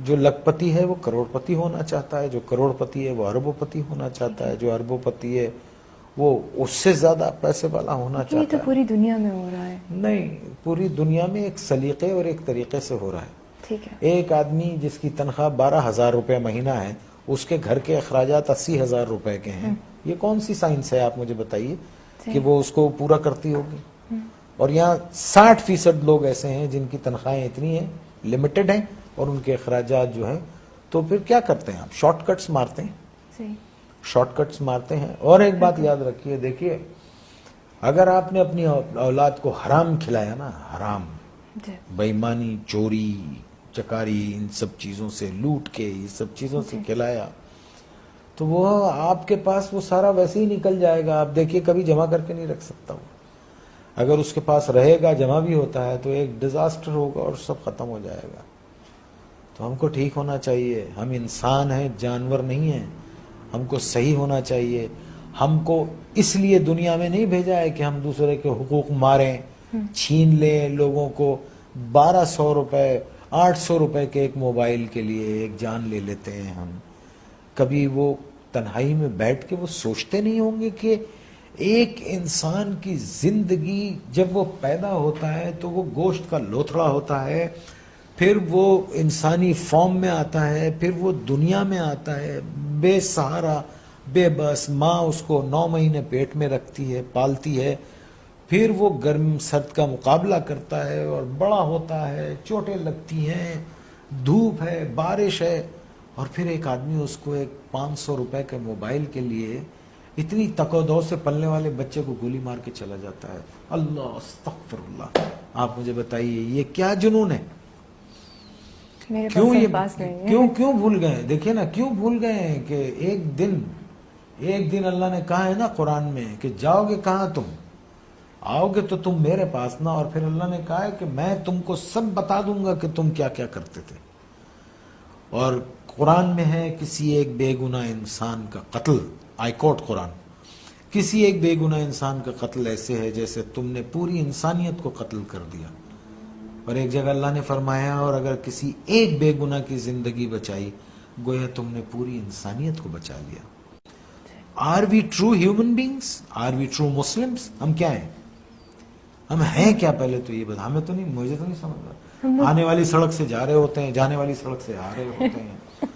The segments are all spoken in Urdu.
جو لکھپتی ہے وہ کروڑ پتی ہونا چاہتا ہے، جو کروڑ پتی ہے وہ اربوں پتی ہونا چاہتا ہے، جو اربوں پتی ہے وہ اس سے زیادہ پیسے والا ہونا یہ چاہتا تو ہے۔ پوری دنیا میں ہو رہا ہے۔ نہیں، پوری دنیا میں ایک سلیقے اور ایک طریقے سے ہو رہا ہے۔ ٹھیک ہے۔ ایک آدمی جس کی تنخواہ 12,000 روپے مہینہ ہے، اس کے گھر کے اخراجات 80,000 روپے کے ہیں، یہ کون سی سائنس ہے آپ مجھے بتائیے کہ وہ اس کو پورا کرتی ہوگی؟ اور یہاں 60% لوگ ایسے ہیں جن کی تنخواہیں اتنی ہیں، لمیٹڈ ہیں، اور ان کے اخراجات جو ہیں، تو پھر کیا کرتے ہیں آپ؟ شارٹ کٹس مارتے ہیں، صحیح۔ شارٹ کٹس مارتے ہیں۔ اور ایک بات یاد رکھیے، دیکھیے اگر آپ نے اپنی اولاد کو حرام کھلایا نا، حرام، جی۔ بے ایمانی، چوری چکاری، ان سب چیزوں سے، لوٹ کے یہ سب چیزوں سے کھلایا، تو وہ آپ کے پاس وہ سارا ویسے ہی نکل جائے گا۔ آپ دیکھیے کبھی جمع کر کے نہیں رکھ سکتا وہ، اگر اس کے پاس رہے گا، جمع بھی ہوتا ہے تو ایک ڈیزاسٹر ہوگا اور سب ختم ہو جائے گا۔ تو ہم کو ٹھیک ہونا چاہیے، ہم انسان ہیں، جانور نہیں ہیں، ہم کو صحیح ہونا چاہیے۔ ہم کو اس لیے دنیا میں نہیں بھیجا ہے کہ ہم دوسرے کے حقوق ماریں، چھین لیں لوگوں کو۔ 1200 روپے 800 روپے کے ایک موبائل کے لیے ایک جان لے لیتے ہیں ہم۔ کبھی وہ تنہائی میں بیٹھ کے وہ سوچتے نہیں ہوں گے کہ ایک انسان کی زندگی جب وہ پیدا ہوتا ہے تو وہ گوشت کا لوتھڑا ہوتا ہے، پھر وہ انسانی فارم میں آتا ہے، پھر وہ دنیا میں آتا ہے بے سہارا، بے بس، ماں اس کو 9 مہینے پیٹ میں رکھتی ہے، پالتی ہے، پھر وہ گرم سرد کا مقابلہ کرتا ہے اور بڑا ہوتا ہے، چوٹیں لگتی ہیں، دھوپ ہے، بارش ہے، اور پھر ایک آدمی اس کو ایک 500 روپے کے موبائل کے لیے اتنی تک و دو سے پلنے والے بچے کو گولی مار کے چلا جاتا ہے۔ اللہ استغفر اللہ۔ آپ مجھے بتائیے یہ کیا جنون ہے؟ میرے کیوں پاس یہ الفاظ نہیں ہے۔ کیوں بھول گئے؟ دیکھیں نا، کیوں بھول گئے ہیں کہ ایک دن اللہ نے کہا ہے نا قرآن میں کہ جاؤ گے کہاں تم؟ آؤ گے تو تم میرے پاس نا، اور پھر اللہ نے کہا ہے کہ میں تم کو سب بتا دوں گا کہ تم کیا کیا کرتے تھے۔ اور قرآن میں ہے کسی ایک بے گناہ انسان کا قتل، آئی کوٹ قرآن، کسی ایک بے گناہ انسان کا قتل ایسے ہے جیسے تم نے پوری انسانیت کو قتل کر دیا۔ اور ایک جگہ اللہ نے فرمایا اور اگر کسی ایک بے گناہ کی زندگی بچائی گویا تم نے پوری انسانیت کو بچا لیا۔ Are we true human beings? Are we true Muslims? ہم کیا ہیں؟ ہم ہیں کیا؟ پہلے تو یہ بتا، ہمیں تو نہیں، مجھے تو نہیں سمجھ رہا۔ آنے والی سڑک سے جا رہے ہوتے ہیں، جانے والی سڑک سے آ رہے ہوتے ہیں،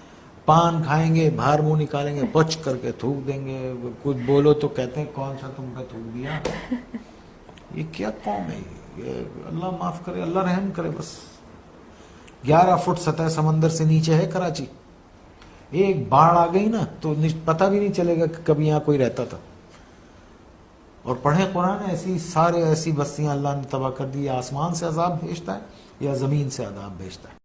پان کھائیں گے، باہر منہ نکالیں گے، پچ کر کے تھوک دیں گے، کچھ بولو تو کہتے ہیں کون سا تم پہ تھوک دیا۔ یہ کیا قوم ہے یہ؟ اللہ معاف کرے، اللہ رحم کرے۔ بس 11 فٹ سطح سمندر سے نیچے ہے کراچی، ایک باڑھ آ گئی نا تو پتہ بھی نہیں چلے گا کہ کبھی یہاں کوئی رہتا تھا۔ اور پڑھیں قرآن، ایسی بستیاں اللہ نے تباہ کر دی۔ یا آسمان سے عذاب بھیجتا ہے یا زمین سے عذاب بھیجتا ہے۔